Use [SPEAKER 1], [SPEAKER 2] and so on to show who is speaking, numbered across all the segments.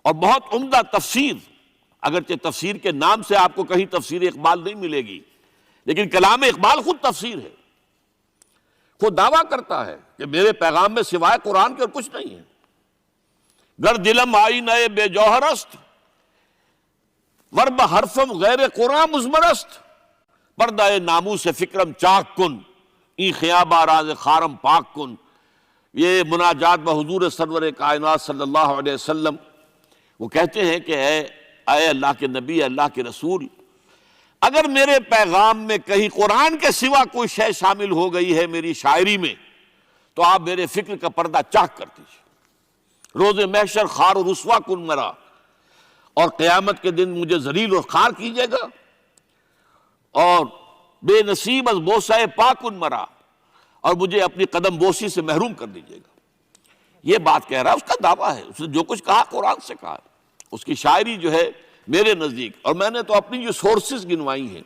[SPEAKER 1] اور بہت عمدہ تفسیر، اگرچہ تفسیر کے نام سے آپ کو کہیں تفسیر اقبال نہیں ملے گی، لیکن کلام اقبال خود تفسیر ہے، خود دعویٰ کرتا ہے کہ میرے پیغام میں سوائے قرآن کے اور کچھ نہیں ہے۔ گر دلم آئینہ بے جوہر است، ورب حرفم غیر قرآن مزمرست، پردہ ناموس فکرم چاک کن، ای خیابہ راز خارم پاک کن۔ یہ مناجات بحضور سرور کائنات صلی اللہ علیہ وسلم، وہ کہتے ہیں کہ اے اللہ کے نبی، اللہ کے رسول، اگر میرے پیغام میں کہیں قرآن کے سوا کوئی شے شامل ہو گئی ہے میری شاعری میں، تو آپ میرے فکر کا پردہ چاک کر دیجیے۔ روز محشر خار و رسوا کن مرا، اور قیامت کے دن مجھے ذلیل و خوار کیجیے گا، اور بے نصیب از بوسہ پاکن مرا، اور مجھے اپنی قدم بوسی سے محروم کر دیجیے گا۔ یہ بات کہہ رہا ہے، اس کا دعویٰ ہے، اس نے جو کچھ کہا قرآن سے کہا۔ اس کی شاعری جو ہے میرے نزدیک، اور میں نے تو اپنی جو سورسز گنوائی ہیں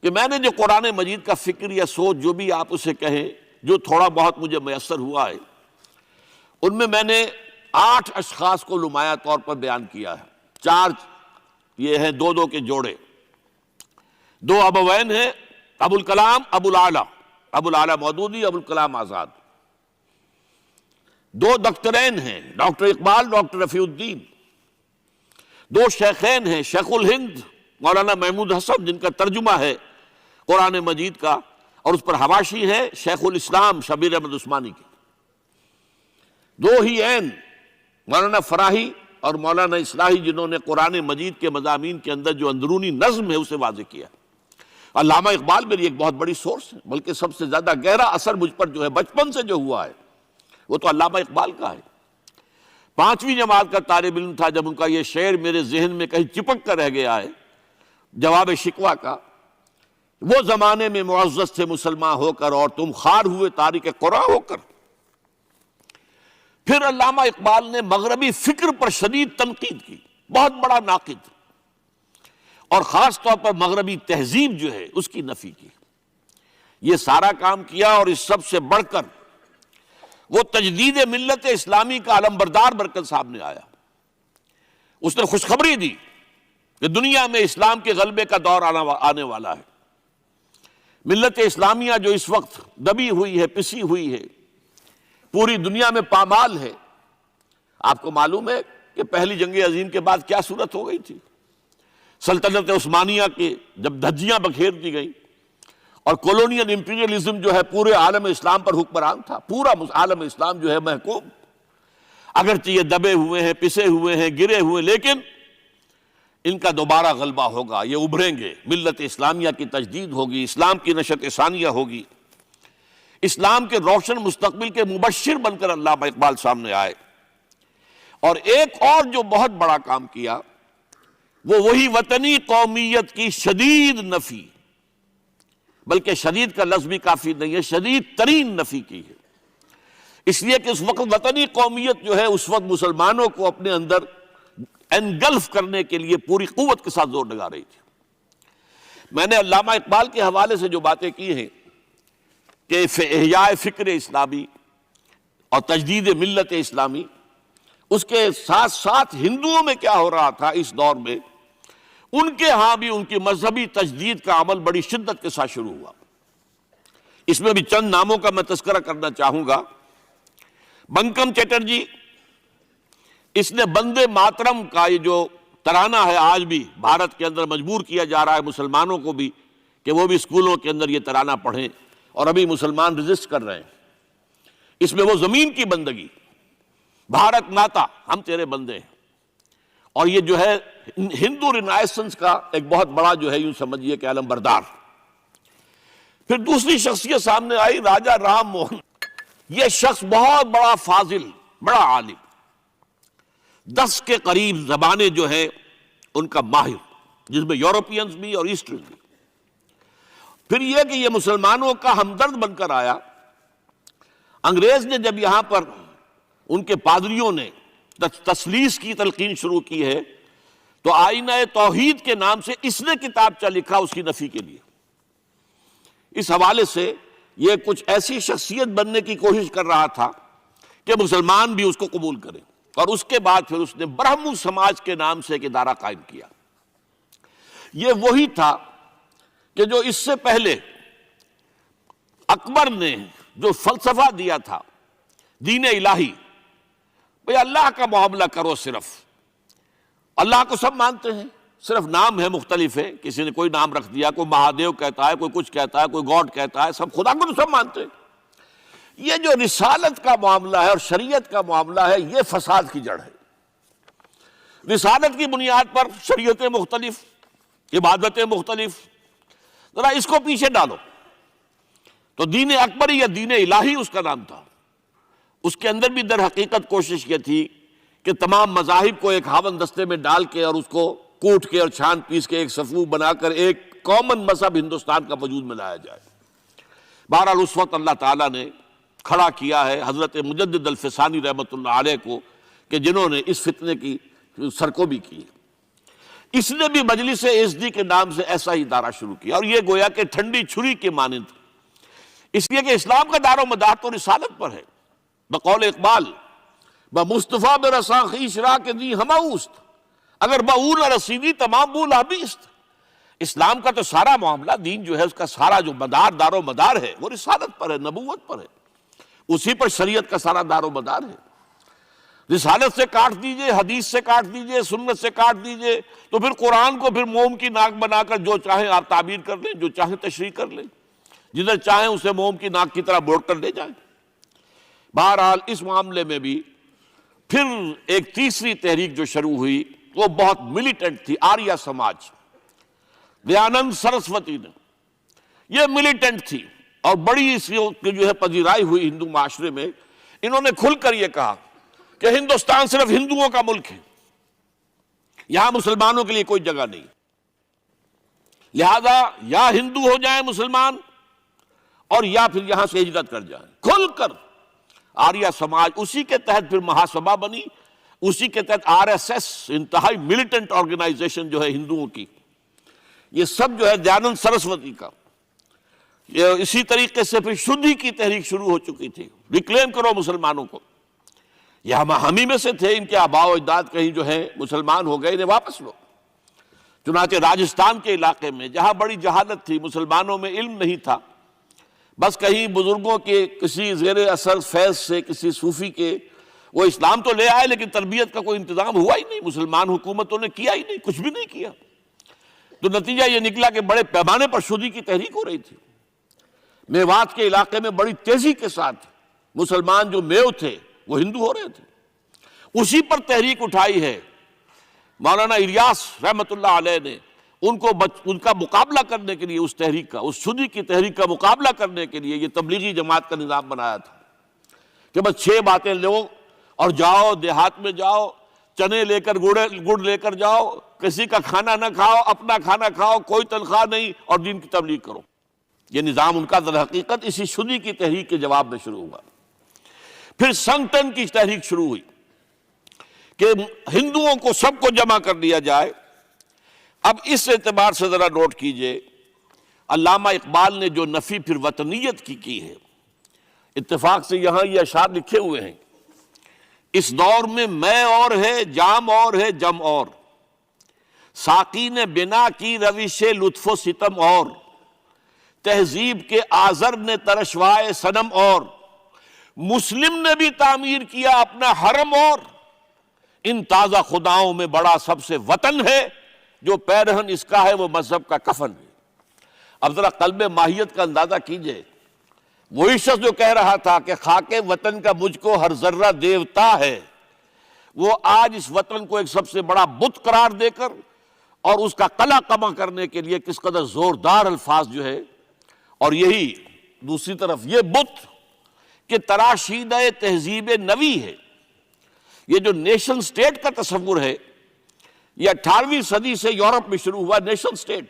[SPEAKER 1] کہ میں نے جو قرآن مجید کا فکر یا سوچ جو بھی آپ اسے کہیں، جو تھوڑا بہت مجھے میسر ہوا ہے، ان میں نے 8 اشخاص کو نمایاں طور پر بیان کیا ہے۔ 4 یہ ہیں دو کے جوڑے، 2 ابوین ہیں، ابو الکلام ابو العلا مودودی، ابو الکلام آزاد۔ 2 دکترین ہیں، ڈاکٹر اقبال، ڈاکٹر رفیع الدین۔ 2 شیخین ہیں، شیخ الہند مولانا محمود حسن، جن کا ترجمہ ہے قرآن مجید کا، اور اس پر حواشی ہے شیخ الاسلام شبیر احمد عثمانی کی۔ 2 ہی عین مولانا فراہی اور مولانا اصلاحی، جنہوں نے قرآن مجید کے مضامین کے اندر جو اندرونی نظم ہے اسے واضح کیا۔ علامہ اقبال میری ایک بہت بڑی سورس ہے، بلکہ سب سے زیادہ گہرا اثر مجھ پر جو ہے بچپن سے جو ہوا ہے وہ تو علامہ اقبال کا ہے۔ 5ویں جماعت کا طالب علم تھا جب ان کا یہ شعر میرے ذہن میں کہیں چپک کر رہ گیا ہے، جواب شکوہ کا، وہ زمانے میں معزز تھے مسلمان ہو کر، اور تم خوار ہوئے تارک قرآن ہو کر۔ پھر علامہ اقبال نے مغربی فکر پر شدید تنقید کی، بہت بڑا ناقد، اور خاص طور پر مغربی تہذیب جو ہے اس کی نفی کی۔ یہ سارا کام کیا، اور اس سب سے بڑھ کر وہ تجدید ملت اسلامی کا علمبردار برکت صاحب نے آیا۔ اس نے خوشخبری دی کہ دنیا میں اسلام کے غلبے کا دور آنے والا ہے۔ ملت اسلامیہ جو اس وقت دبی ہوئی ہے، پسی ہوئی ہے، پوری دنیا میں پامال ہے۔ آپ کو معلوم ہے کہ پہلی جنگ عظیم کے بعد کیا صورت ہو گئی تھی؟ سلطنت عثمانیہ کے جب دھجیاں بکھیر دی گئیں، اور کولونیل امپیریلزم جو ہے پورے عالم اسلام پر حکمران تھا، پورا عالم اسلام جو ہے محکوم، اگرچہ یہ دبے ہوئے ہیں، پسے ہوئے ہیں، گرے ہوئے، لیکن ان کا دوبارہ غلبہ ہوگا، یہ ابھریں گے، ملت اسلامیہ کی تجدید ہوگی، اسلام کی نشأت ثانیہ ہوگی، اسلام کے روشن مستقبل کے مبشر بن کر علامہ اقبال سامنے آئے۔ اور ایک اور جو بہت بڑا کام کیا وہ وہی وطنی قومیت کی شدید نفی، بلکہ شدید کا لفظ بھی کافی نہیں ہے، شدید ترین نفی کی ہے، اس لیے کہ اس وقت وطنی قومیت جو ہے اس وقت مسلمانوں کو اپنے اندر انگلف کرنے کے لیے پوری قوت کے ساتھ زور لگا رہی تھی۔ میں نے علامہ اقبال کے حوالے سے جو باتیں کی ہیں کہ احیاء فکر اسلامی اور تجدید ملت اسلامی، اس کے ساتھ ساتھ ہندوؤں میں کیا ہو رہا تھا اس دور میں، ان کے ہاں بھی ان کی مذہبی تجدید کا عمل بڑی شدت کے ساتھ شروع ہوا۔ اس میں بھی چند ناموں کا میں تذکرہ کرنا چاہوں گا۔ بنکم چٹرجی، اس نے بندے ماترم کا یہ جو ترانہ ہے آج بھی بھارت کے اندر مجبور کیا جا رہا ہے مسلمانوں کو بھی کہ وہ بھی اسکولوں کے اندر یہ ترانہ پڑھیں، اور ابھی مسلمان رجسٹ کر رہے ہیں۔ اس میں وہ زمین کی بندگی، بھارت ماتا ہم تیرے بندے ہیں، اور یہ جو ہے ہندو رینائسنس کا ایک بہت بڑا جو ہے یوں سمجھیے کہ علم بردار۔ پھر دوسری شخصیت سامنے آئی، راجہ رام موہن۔ یہ شخص بہت بڑا فاضل، بڑا عالم، 10 کے قریب زبانیں جو ہیں ان کا ماہر، جس میں یورپینز بھی اور ایسٹرن بھی۔ پھر یہ کہ یہ مسلمانوں کا ہمدرد بن کر آیا۔ انگریز نے جب یہاں پر ان کے پادریوں نے تثلیث کی تلقین شروع کی ہے تو آئینہ توحید کے نام سے اس نے کتابچہ لکھا اس کی نفی کے لیے۔ اس حوالے سے یہ کچھ ایسی شخصیت بننے کی کوشش کر رہا تھا کہ مسلمان بھی اس کو قبول کریں۔ اور اس کے بعد پھر اس نے برہمو سماج کے نام سے ایک ادارہ قائم کیا۔ یہ وہی تھا کہ جو اس سے پہلے اکبر نے جو فلسفہ دیا تھا دین الہی، بھئی اللہ کا معاملہ کرو، صرف اللہ کو سب مانتے ہیں، صرف نام ہے مختلف ہے، کسی نے کوئی نام رکھ دیا، کوئی مہادیو کہتا ہے، کوئی کچھ کہتا ہے، کوئی گاڈ کہتا ہے، سب خدا کو تو سب مانتے ہیں۔ یہ جو رسالت کا معاملہ ہے اور شریعت کا معاملہ ہے، یہ فساد کی جڑ ہے۔ رسالت کی بنیاد پر شریعتیں مختلف، عبادتیں مختلف، ذرا اس کو پیچھے ڈالو۔ تو دین اکبری یا دین الہی اس کا نام تھا۔ اس کے اندر بھی در حقیقت کوشش یہ تھی کہ تمام مذاہب کو ایک ہاون دستے میں ڈال کے اور اس کو کوٹ کے اور چھان پیس کے ایک صفوف بنا کر ایک کامن مذہب ہندوستان کا وجود میں لایا جائے۔ بہرحال اس وقت اللہ تعالیٰ نے کھڑا کیا ہے حضرت مجدد الفسانی رحمۃ اللہ علیہ کو، کہ جنہوں نے اس فتنے کی سرکوبی کی۔ اس نے بھی مجلس ایزدی کے نام سے ایسا ہی ادارہ شروع کیا، اور یہ گویا کہ ٹھنڈی چھری کے مانند، اس لیے کہ اسلام کا دار و مدار تو رسالت پر ہے۔ بقول اقبال بمصطفیٰ برساں خویش را کے دی ہمہ اوست، اگر بہو نہ رسیدی تمام بول آبیست۔ اسلام کا تو سارا معاملہ، دین جو ہے اس کا سارا جو مدار دار و مدار ہے وہ رسالت پر ہے، نبوت پر ہے، اسی پر شریعت کا سارا دار و مدار ہے۔ رسالت سے کاٹ دیجئے، حدیث سے کاٹ دیجئے، سنت سے کاٹ دیجئے، تو پھر قرآن کو پھر موم کی ناک بنا کر جو چاہیں آپ تعبیر کر لیں، جو چاہیں تشریح کر لیں، جدھر چاہیں اسے موم کی ناک کی طرح بوٹ کر لے جائیں۔ بہرحال اس معاملے میں بھی پھر ایک تیسری تحریک جو شروع ہوئی وہ بہت ملیٹنٹ تھی، آریہ سماج، دیانند سرسوتی نے، یہ ملیٹنٹ تھی اور بڑی اس کی جو ہے پذیرائی ہوئی ہندو معاشرے میں۔ انہوں نے کھل کر یہ کہا کہ ہندوستان صرف ہندوؤں کا ملک ہے، یہاں مسلمانوں کے لیے کوئی جگہ نہیں، لہذا یا ہندو ہو جائیں مسلمان اور یا پھر یہاں سے ہجرت کر جائیں۔ کھل کر آریہ سماج، اسی کے تحت پھر مہاسبھا بنی، اسی کے تحت آر ایس ایس، انتہائی ملیٹنٹ آرگنائزیشن جو ہے ہندوؤں کی، یہ سب جو ہے دیانند سرسوتی کا۔ یہ اسی طریقے سے پھر شدھی کی تحریک شروع ہو چکی تھی، ریکلیم کرو مسلمانوں کو، یہ ہم ہی میں سے تھے، ان کے آباء و اجداد کہیں جو ہیں مسلمان ہو گئے، انہیں واپس لو۔ چنانچہ راجستھان کے علاقے میں جہاں بڑی جہالت تھی، مسلمانوں میں علم نہیں تھا، بس کہیں بزرگوں کے کسی زیر اثر فیض سے، کسی صوفی کے، وہ اسلام تو لے آئے لیکن تربیت کا کوئی انتظام ہوا ہی نہیں، مسلمان حکومتوں نے کیا ہی نہیں، کچھ بھی نہیں کیا۔ تو نتیجہ یہ نکلا کہ بڑے پیمانے پر شدھی کی تحریک ہو رہی تھی۔ میوات کے علاقے میں بڑی تیزی کے ساتھ مسلمان جو میو تھے وہ ہندو ہو رہے تھے، اسی پر تحریک اٹھائی ہے مولانا الیاس رحمۃ اللہ علیہ نے۔ ان کا مقابلہ کرنے کے لیے، اس تحریک کا، اس شدھی کی تحریک کا مقابلہ کرنے کے لیے یہ تبلیغی جماعت کا نظام بنایا تھا کہ بس 6 باتیں لو اور جاؤ، دیہات میں جاؤ، چنے لے کر گڑ لے کر جاؤ، کسی کا کھانا نہ کھاؤ، اپنا کھانا کھاؤ، کوئی تنخواہ نہیں، اور دین کی تبلیغ کرو۔ یہ نظام ان کا در حقیقت اسی شدھی کی تحریک کے جواب میں شروع ہوا۔ پھر سنگٹن کی تحریک شروع ہوئی کہ ہندوؤں کو سب کو جمع کر لیا جائے۔ اب اس اعتبار سے ذرا نوٹ کیجئے، علامہ اقبال نے جو نفی پھر وطنیت کی ہے، اتفاق سے یہاں یہ اشعار لکھے ہوئے ہیں: اس دور میں میں اور ہے، جام اور ہے، جم اور، ساقی نے بنا کی روش لطف و ستم اور، تہذیب کے آزر نے ترشوائے صنم اور، مسلم نے بھی تعمیر کیا اپنا حرم اور، ان تازہ خداؤں میں بڑا سب سے وطن ہے، جو پیرہن اس کا ہے وہ مذہب کا کفن ہے۔ اب ذرا قلب ماہیت کا اندازہ کیجئے، وہی شخص جو کہہ رہا تھا کہ خاک وطن کا مجھ کو ہر ذرہ دیوتا ہے، وہ آج اس وطن کو ایک سب سے بڑا بت قرار دے کر اور اس کا قلع قمع کرنے کے لیے کس قدر زوردار الفاظ جو ہے، اور یہی دوسری طرف یہ بت کہ تراشیدہ تہذیب نوی ہے۔ یہ جو نیشن سٹیٹ کا تصور ہے، یہ 18ویں صدی سے یورپ میں شروع ہوا۔ نیشن سٹیٹ،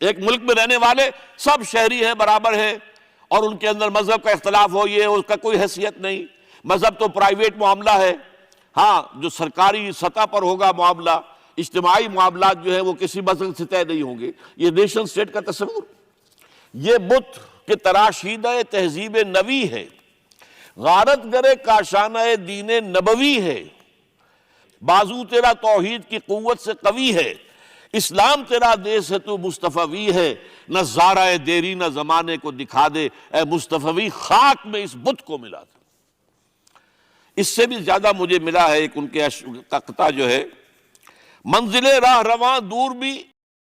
[SPEAKER 1] ایک ملک میں رہنے والے سب شہری ہیں، برابر ہیں، اور ان کے اندر مذہب کا اختلاف ہو، یہ اس کا کوئی حیثیت نہیں، مذہب تو پرائیویٹ معاملہ ہے، ہاں جو سرکاری سطح پر ہوگا معاملہ، اجتماعی معاملات جو ہیں وہ کسی مذہب سے طے نہیں ہوں گے۔ یہ نیشن سٹیٹ کا تصور، یہ بت کہ تراشیدہ تہذیب نوی ہے، غارت گرے کاشانہ دین نبوی ہے، بازو تیرا توحید کی قوت سے قوی ہے، اسلام تیرا دیس ہے تو مصطفی ہے، نہ زارہ دیری نہ زمانے کو دکھا دے، اے مصطفی خاک میں اس بت کو ملا دے۔ اس سے بھی زیادہ مجھے ملا ہے ایک ان کے قطعہ جو ہے، منزل راہ رواں دور بھی